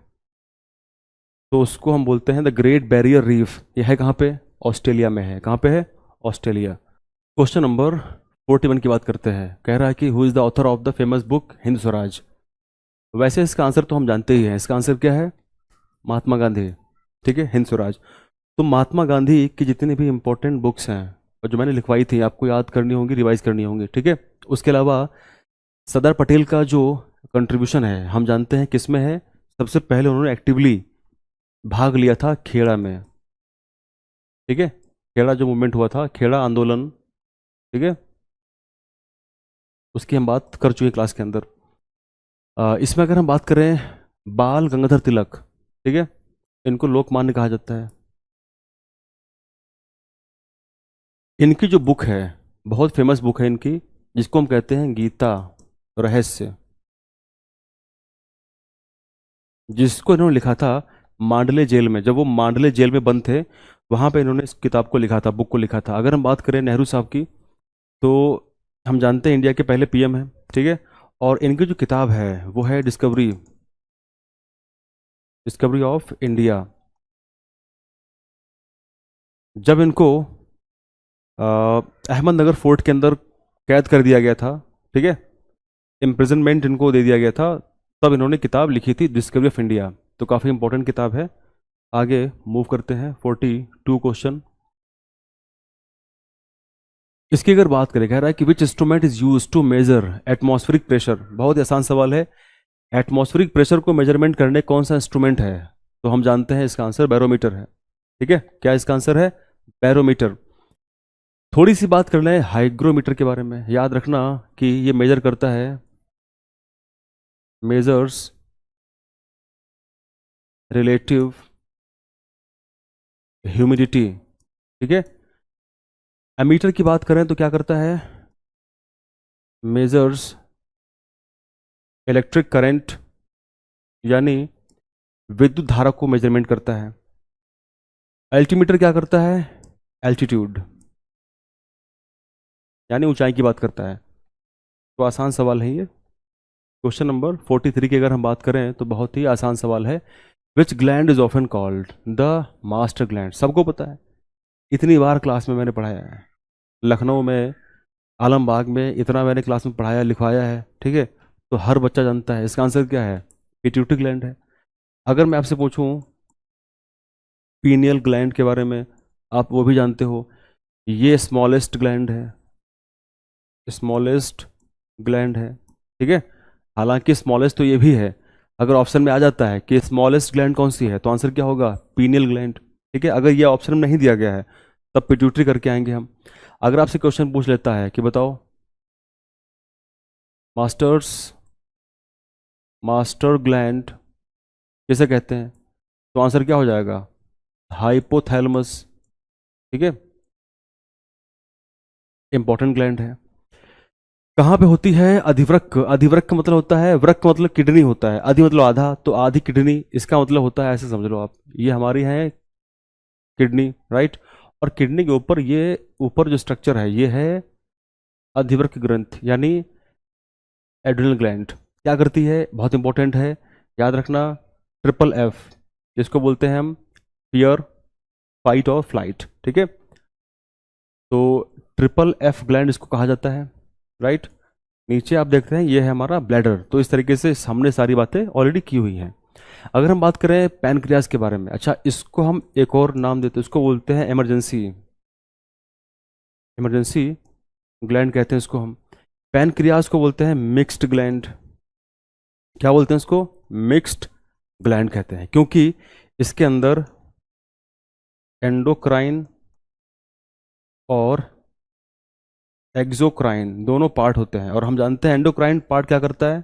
तो उसको हम बोलते हैं द ग्रेट बैरियर रीफ। यह है कहाँ पे? ऑस्ट्रेलिया में है। कहाँ पे है? ऑस्ट्रेलिया। क्वेश्चन नंबर 41 की बात करते हैं। कह रहा है कि who is the author of the famous book Hind Swaraj. वैसे इसका आंसर तो हम जानते ही हैं। इसका आंसर क्या है? महात्मा गांधी, ठीक है, हिंद स्वराज। तो महात्मा गांधी की जितनी भी इंपॉर्टेंट बुक्स हैं और जो मैंने लिखवाई थी, आपको याद करनी होंगी, रिवाइज करनी होंगी, ठीक है। उसके अलावा सरदार पटेल का जो कंट्रीब्यूशन है हम जानते हैं किस में है। सबसे पहले उन्होंने एक्टिवली भाग लिया था खेड़ा में, ठीक है। खेड़ा जो मूवमेंट हुआ था, खेड़ा आंदोलन, ठीक है, उसकी हम बात कर चुके क्लास के अंदर। इसमें अगर हम बात करें बाल गंगाधर तिलक, ठीक है, इनको लोकमान्य कहा जाता है। इनकी जो बुक है, बहुत फेमस बुक है इनकी, जिसको हम कहते हैं गीता रहस्य, जिसको इन्होंने लिखा था मांडले जेल में। जब वो मांडले जेल में बंद थे, वहाँ पे इन्होंने इस किताब को लिखा था, बुक को लिखा था। अगर हम बात करें नेहरू साहब की, तो हम जानते हैं इंडिया के पहले पीएम हैं, ठीक है। और इनकी जो किताब है वो है डिस्कवरी, डिस्कवरी ऑफ इंडिया। जब इनको अहमदनगर फोर्ट के अंदर कैद कर दिया गया था, ठीक है, इम्प्रिजनमेंट इनको दे दिया गया था, तब इन्होंने किताब लिखी थी डिस्कवरी ऑफ इंडिया। तो काफ़ी इंपॉर्टेंट किताब है। आगे मूव करते हैं 42 क्वेश्चन। इसकी अगर बात करें, कह रहा है कि which instrument is use to measure atmospheric pressure. बहुत ही आसान सवाल है। एटमॉस्फेरिक प्रेशर को मेजरमेंट करने कौन सा इंस्ट्रूमेंट है? तो हम जानते हैं इसका आंसर बैरोमीटर है, ठीक है। क्या इसका आंसर है? बैरोमीटर। थोड़ी सी बात कर लें हाइग्रोमीटर के बारे में। याद रखना कि ये मेजर करता है, मेजर्स रिलेटिव ह्यूमिडिटी, ठीक है। एमीटर की बात करें तो क्या करता है? मेजर्स इलेक्ट्रिक करंट, यानी विद्युत धारा को मेजरमेंट करता है। अल्टीमीटर क्या करता है? एल्टीट्यूड, यानी ऊंचाई की बात करता है। तो आसान सवाल है ये। क्वेश्चन नंबर 43 की अगर हम बात करें तो बहुत ही आसान सवाल है। विच gland is often called the master gland. सबको पता है, इतनी बार क्लास में मैंने पढ़ाया है, लखनऊ में, आलमबाग में, इतना मैंने क्लास में पढ़ाया लिखवाया है, ठीक है। तो हर बच्चा जानता है। इसका आंसर क्या है? पिट्यूटरी ग्लैंड है। अगर मैं आपसे पूछूं पीनियल ग्लैंड के बारे में, आप वो भी जानते हो। ये स्मॉलेस्ट ग्लैंड है, स्मॉलेस्ट ग्लैंड है, ठीक है। हालांकि स्मॉलेस्ट तो ये भी है। अगर ऑप्शन में आ जाता है कि स्मॉलेस्ट ग्लैंड कौन सी है, तो आंसर क्या होगा? पीनियल ग्लैंड, ठीक है। अगर ये ऑप्शन में नहीं दिया गया है तब पिट्यूटरी करके आएंगे हम। अगर आपसे क्वेश्चन पूछ लेता है कि बताओ मास्टर्स मास्टर ग्लैंड किसे कहते हैं, तो आंसर क्या हो जाएगा? हाइपोथैलेमस, ठीक है, इंपॉर्टेंट ग्लैंड है। कहाँ पे होती है? अधिवृक्क। अधिवृक्क का मतलब होता है, वृक्क मतलब किडनी होता है, अधि मतलब आधा, तो आधी किडनी इसका मतलब होता है, ऐसे समझ लो आप। ये हमारी है किडनी, राइट। और किडनी के ऊपर ये ऊपर जो स्ट्रक्चर है ये है अधिवृक्क ग्रंथ, यानी एड्रिनल ग्लैंड। क्या करती है? बहुत इंपॉर्टेंट है, याद रखना। ट्रिपल एफ, जिसको बोलते हैं हम फियर, फाइट और फ्लाइट, ठीक है। तो ट्रिपल एफ ग्लैंड इसको कहा जाता है, राइट। नीचे आप देखते हैं ये है हमारा ब्लैडर। तो इस तरीके से हमने सारी बातें ऑलरेडी की हुई हैं। अगर हम बात करें पैनक्रियाज के बारे में, अच्छा, इसको हम एक और नाम देते हैं, इसको बोलते हैं इमरजेंसी, इमरजेंसी ग्लैंड कहते हैं इसको हम। पैनक्रियाज को बोलते हैं मिक्स्ड ग्लैंड। क्या बोलते हैं इसको? मिक्स्ड ग्लैंड कहते हैं, क्योंकि इसके अंदर एंडोक्राइन और एक्सोक्राइन दोनों पार्ट होते हैं, और हम जानते हैं एंडोक्राइन पार्ट क्या करता है,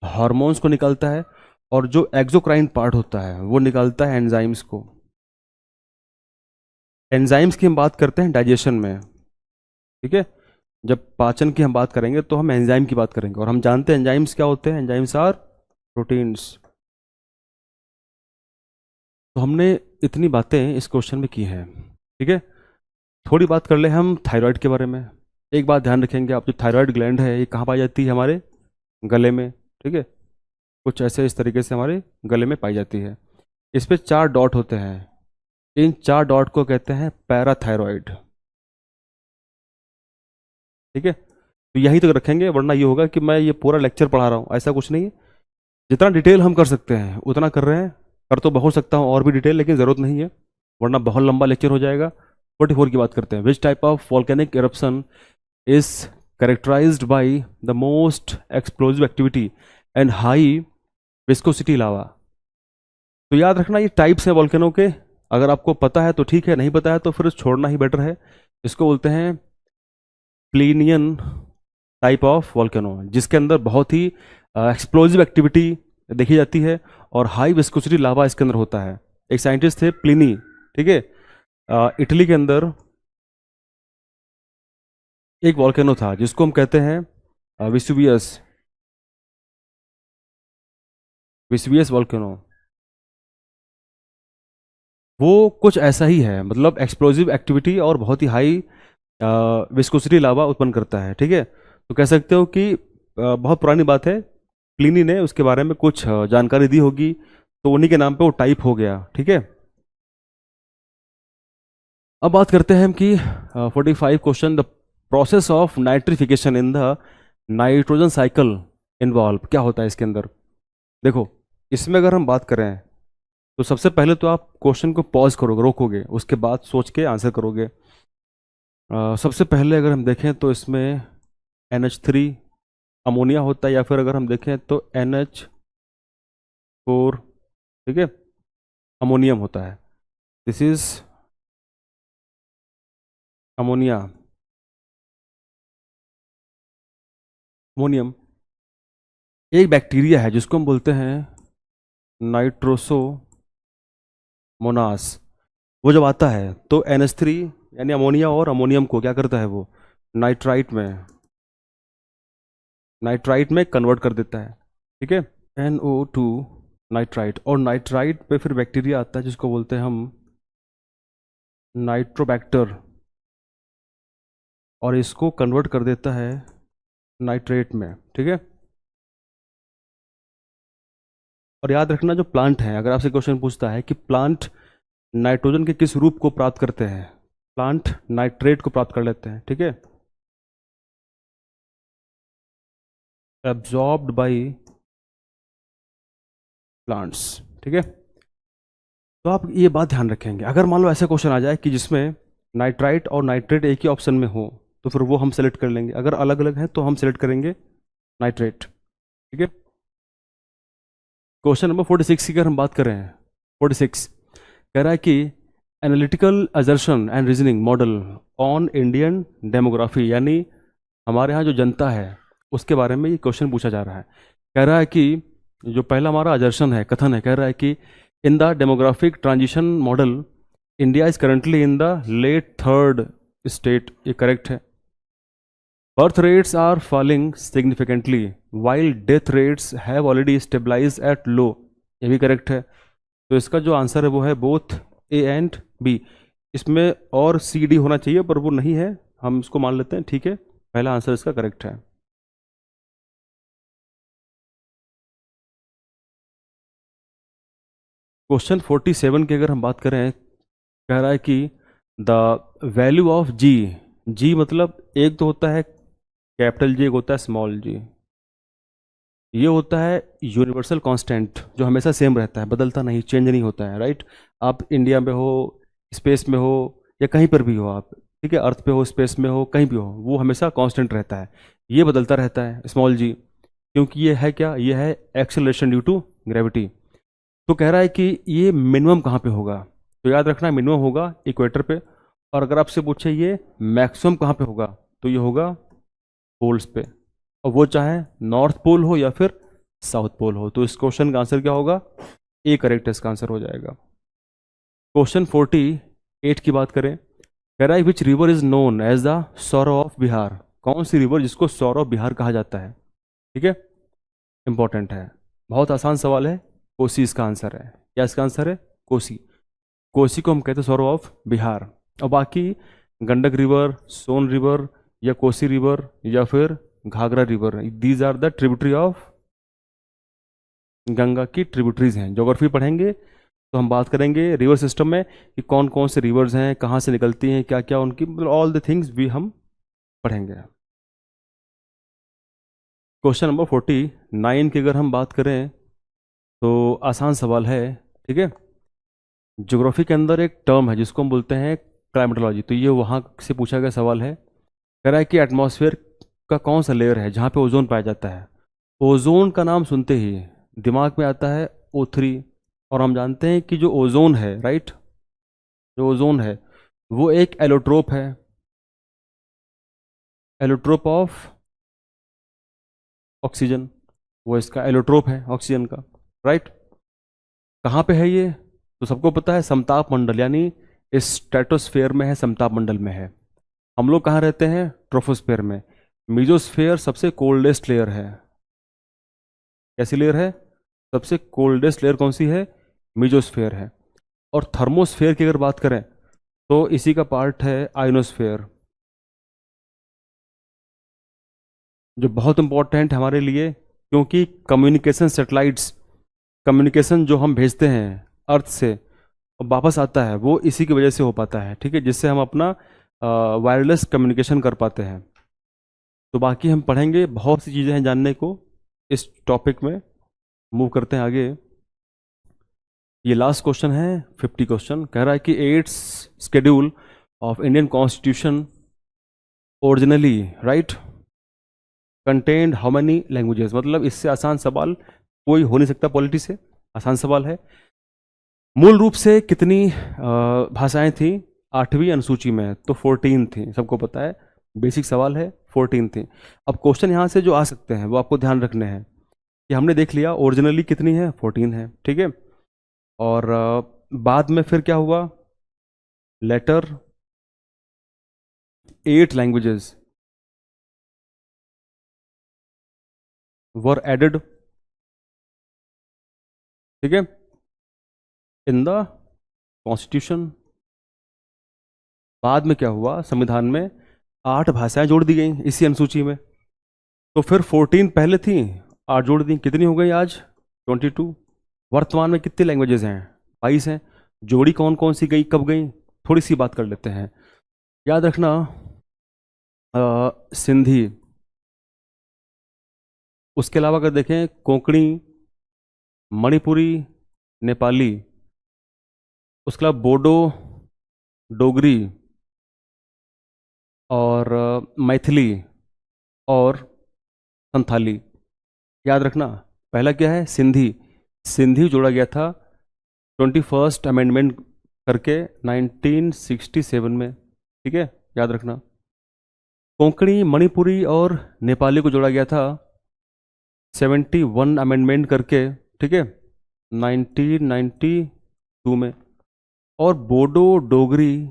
हार्मोन्स को निकालता है, और जो एक्सोक्राइन पार्ट होता है वो निकालता है एंजाइम्स को। एंजाइम्स की हम बात करते हैं डाइजेशन में, ठीक है। जब पाचन की हम बात करेंगे तो हम एंजाइम की बात करेंगे, और हम जानते हैं एंजाइम्स क्या होते हैं, एंजाइम्स आर प्रोटीन्स। तो हमने इतनी बातें इस क्वेश्चन में की हैं, ठीक है। थोड़ी बात कर ले हम थायराइड के बारे में। एक बात ध्यान रखेंगे आप, जो थायराइड ग्लैंड है ये कहाँ पाई जाती है, हमारे गले में, ठीक है। कुछ ऐसे इस तरीके से हमारे गले में पाई जाती है। इस पे 4 डॉट होते हैं, इन 4 डॉट को कहते हैं पैराथायरॉइड, ठीक है। तो यही तक रखेंगे, वरना ये होगा कि मैं ये पूरा लेक्चर पढ़ा रहा हूँ, ऐसा कुछ नहीं है। जितना डिटेल हम कर सकते हैं उतना कर रहे हैं। कर तो बहुत सकता हूँ और भी डिटेल, लेकिन ज़रूरत नहीं है, वरना बहुत लंबा लेक्चर हो जाएगा। 44 की बात करते हैं। Which type of volcanic eruption is characterized by the most explosive activity and high viscosity lava. तो याद रखना ये टाइप्स हैं वॉल्केनो के, अगर आपको पता है तो ठीक है, नहीं पता है तो फिर छोड़ना ही बेटर है। इसको बोलते हैं प्लीनियन टाइप ऑफ वॉल्केनो, जिसके अंदर बहुत ही एक्सप्लोजिव एक्टिविटी देखी जाती है, और हाई विस्कोसिटी लावा इसके अंदर होता है। एक साइंटिस्ट थे प्लिनी, ठीक है। इटली के अंदर एक वॉल्केनो था जिसको हम कहते हैं विसुवियस, विसुवियस वॉल्केनो। वो कुछ ऐसा ही है, मतलब एक्सप्लोजिव एक्टिविटी और बहुत ही हाई विस्कोसिटी लावा उत्पन्न करता है, ठीक है। तो कह सकते हो कि बहुत पुरानी बात है, प्लिनी ने उसके बारे में कुछ जानकारी दी होगी, तो उन्हीं के नाम पे वो टाइप हो गया, ठीक है। अब बात करते हैं हम कि 45 question, the process of nitrification in the nitrogen cycle involve, क्या होता है इसके अंदर। देखो, इसमें अगर हम बात करें तो सबसे पहले तो आप क्वेश्चन को पॉज करोगे, रोकोगे, उसके बाद सोच के आंसर करोगे। सबसे पहले अगर हम देखें तो इसमें NH3 अमोनिया होता है, या फिर अगर हम देखें तो NH4, ठीक है, अमोनियम होता है। This is ammonia, ammonium. एक बैक्टीरिया है जिसको हम बोलते हैं नाइट्रोसोमोनास। वो जब आता है तो NH3 यानी अमोनिया और अमोनियम को क्या करता है, वो नाइट्राइट में कन्वर्ट कर देता है, ठीक है, NO2 नाइट्राइट। और नाइट्राइट पे फिर बैक्टीरिया आता है जिसको बोलते हैं हम नाइट्रोबैक्टर, और इसको कन्वर्ट कर देता है नाइट्रेट में, ठीक है। और याद रखना, जो प्लांट है, अगर आपसे क्वेश्चन पूछता है कि प्लांट नाइट्रोजन के किस रूप को प्राप्त करते हैं, प्लांट नाइट्रेट को प्राप्त कर लेते हैं, ठीक है, एब्जॉर्ब्ड बाय प्लांट्स, ठीक है। तो आप ये बात ध्यान रखेंगे, अगर मान लो ऐसा क्वेश्चन आ जाए कि जिसमें नाइट्राइट और नाइट्रेट एक ही ऑप्शन में हो, तो फिर वो हम सेलेक्ट कर लेंगे, अगर अलग अलग है तो हम सेलेक्ट करेंगे नाइट्रेट, ठीक है। क्वेश्चन नंबर 46 की अगर हम बात करें, 46 कह रहा है कि analytical assertion and reasoning model on Indian demography, यानी हमारे यहाँ जो जनता है उसके बारे में ये क्वेश्चन पूछा जा रहा है। कह रहा है कि जो पहला हमारा असर्शन है, कथन है, कह रहा है कि in the demographic transition model India is currently in the late third state, ये करेक्ट है। Birth rates are falling significantly while death rates have already stabilize at low, ये भी करेक्ट है। तो इसका जो आंसर है वो है बोथ A एंड B। इसमें और CD होना चाहिए पर वो नहीं है, हम इसको मान लेते हैं, ठीक है, पहला आंसर इसका करेक्ट है। क्वेश्चन 47 की अगर हम बात करें, कह रहा है कि the value of G, G मतलब एक तो होता है कैपिटल G, एक होता है स्मॉल g। ये होता है यूनिवर्सल कांस्टेंट, जो हमेशा सेम रहता है, बदलता नहीं, चेंज नहीं होता है, राइट। आप इंडिया में हो, स्पेस में हो, या कहीं पर भी हो आप, ठीक है, अर्थ पे हो, स्पेस में हो, कहीं भी हो, वो हमेशा कांस्टेंट रहता है। ये बदलता रहता है स्मॉल g, क्योंकि ये है क्या, ये है एक्सेलरेशन ड्यू टू ग्रेविटी। तो कह रहा है कि ये मिनिमम कहाँ पे होगा, तो याद रखना मिनिमम होगा इक्वेटर पे, और अगर आपसे पूछे ये मैक्सिमम कहाँ पे होगा तो ये होगा पोल्स पे, और वो चाहे नॉर्थ पोल हो या फिर साउथ पोल हो। तो इस क्वेश्चन का आंसर क्या होगा, ए करेक्ट इसका आंसर हो जाएगा। क्वेश्चन 48 की बात करें, कह रहा है which river is known as the sorrow of Bihar, कौन सी रिवर जिसको सौरव बिहार कहा जाता है। ठीक है, इंपॉर्टेंट है, बहुत आसान सवाल है। कोसी इसका आंसर है। क्या इसका आंसर है, कोसी। कोसी को हम कहते हैं सौरव ऑफ बिहार। और बाकी गंडक रिवर, सोन रिवर, या कोसी रिवर, या फिर Ghaghara river, these are the tributary of Ganga की ट्रिब्यूटरीज हैं। ज्योग्राफी पढ़ेंगे तो हम बात करेंगे रिवर सिस्टम में कि कौन कौन से रिवर्स हैं, कहाँ से निकलती हैं, क्या क्या उनकी, मतलब ऑल द थिंग्स भी हम पढ़ेंगे। क्वेश्चन नंबर 49 की अगर हम बात करें तो आसान सवाल है। ठीक है, ज्योग्राफी के अंदर एक टर्म है जिसको हम बोलते हैं क्लाइमेटोलॉजी, तो ये वहाँ से पूछा गया सवाल है। कह रहा है कि एटमॉस्फेयर का कौन सा लेयर है जहाँ पे ओजोन पाया जाता है। ओजोन का नाम सुनते ही दिमाग में आता है O3, और हम जानते हैं कि जो ओजोन है, राइट, जो ओजोन है वो एक एलोट्रोप है, एलोट्रोप ऑफ ऑक्सीजन, वो इसका एलोट्रोप है ऑक्सीजन का, राइट। कहाँ पे है ये, तो सबको पता है समताप मंडल, यानी इस स्ट्रेटोस्फेयर में है, समताप मंडल में है। हम लोग कहाँ रहते हैं, ट्रोफोस्फेयर में। मीजोस्फेयर सबसे कोल्डेस्ट लेयर है। कैसी लेयर है, सबसे कोल्डेस्ट लेयर कौन सी है, मीजोस्फेयर है। और थर्मोस्फेयर की अगर बात करें तो इसी का पार्ट है आयनोस्फेयर, जो बहुत इंपॉर्टेंट है हमारे लिए, क्योंकि कम्युनिकेशन सैटेलाइट्स, कम्युनिकेशन जो हम भेजते हैं अर्थ से और वापस आता है, वो इसी की वजह से हो पाता है। ठीक है, जिससे हम अपना वायरलेस कम्युनिकेशन कर पाते हैं। तो बाकी हम पढ़ेंगे, बहुत सी चीज़ें हैं जानने को इस टॉपिक में। मूव करते हैं आगे। ये लास्ट क्वेश्चन है, 50 क्वेश्चन। कह रहा है कि 8th schedule of Indian constitution originally, right, contained how many languages, मतलब इससे आसान सवाल कोई हो नहीं सकता पॉलिटी से, आसान सवाल है। मूल रूप से कितनी भाषाएं थी 8वीं अनुसूची में, तो 14 थी, सबको पता है, बेसिक सवाल है, 14 थी। अब क्वेश्चन यहाँ से जो आ सकते हैं वो आपको ध्यान रखने हैं कि हमने देख लिया ओरिजिनली कितनी है, 14 है, ठीक है। और बाद में फिर क्या हुआ, लेटर 8 लैंग्वेजेस वर एडेड, ठीक है, इन द कॉन्स्टिट्यूशन। बाद में क्या हुआ, संविधान में 8 भाषाएं जोड़ दी गई इसी अनुसूची में। तो फिर 14 पहले थी, 8 जोड़ दी, कितनी हो गई आज, 22। वर्तमान में कितनी लैंग्वेजेस हैं, 22 हैं। जोड़ी कौन कौन सी गई, कब गई, थोड़ी सी बात कर लेते हैं। याद रखना, सिंधी, उसके अलावा अगर देखें कोंकणी, मणिपुरी, नेपाली, उसके अलावा बोडो, डोगरी और मैथिली और संथाली। याद रखना, पहला क्या है, सिंधी। सिंधी जोड़ा गया था 21st अमेंडमेंट करके 1967 में, ठीक है, याद रखना। कोंकणी, मणिपुरी और नेपाली को जोड़ा गया था 71 अमेंडमेंट करके, ठीक है, 1992 में। और बोडो, डोगरी,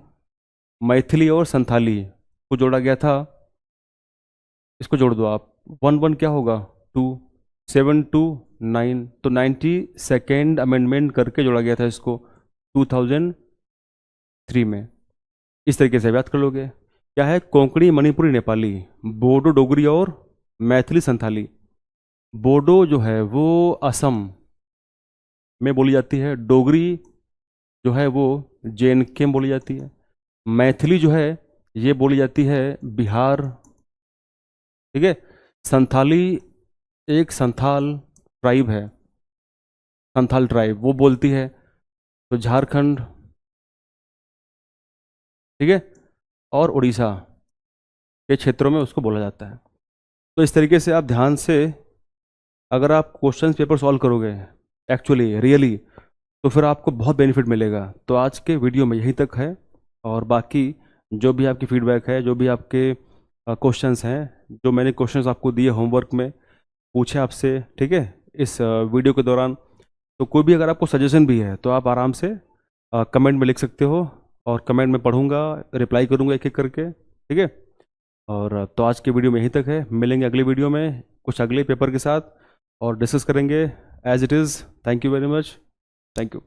मैथिली और संथाली को जोड़ा गया था, इसको जोड़ दो आप, 1 1 क्या होगा, 2, 7 2 9, तो 92nd अमेंडमेंट करके जोड़ा गया था इसको 2003 में। इस तरीके से याद कर लोगे, क्या है, कोंकणी, मणिपुरी, नेपाली, बोडो, डोगरी और मैथिली, संथाली। बोडो जो है वो असम में बोली जाती है, डोगरी जो है वो JNK में बोली जाती है, मैथिली जो है ये बोली जाती है बिहार, ठीक है। संथाली एक संथाल ट्राइब है, संथाल ट्राइब वो बोलती है, तो झारखंड, ठीक है, और उड़ीसा के क्षेत्रों में उसको बोला जाता है। तो इस तरीके से आप ध्यान से अगर आप क्वेश्चन पेपर सॉल्व करोगे, एक्चुअली रियली, तो फिर आपको बहुत बेनिफिट मिलेगा। तो आज के वीडियो में यहीं तक है, और बाकी जो भी आपकी फीडबैक है, जो भी आपके क्वेश्चंस हैं, जो मैंने क्वेश्चंस आपको दिए होमवर्क में पूछे आपसे, ठीक है, इस वीडियो के दौरान, तो कोई भी अगर आपको सजेशन भी है तो आप आराम से कमेंट में लिख सकते हो, और कमेंट में पढ़ूंगा, रिप्लाई करूंगा एक एक करके, ठीक है। और तो आज की वीडियो में यहीं तक है, मिलेंगे अगली वीडियो में कुछ अगले पेपर के साथ और डिस्कस करेंगे as it is. Thank you very much. Thank you.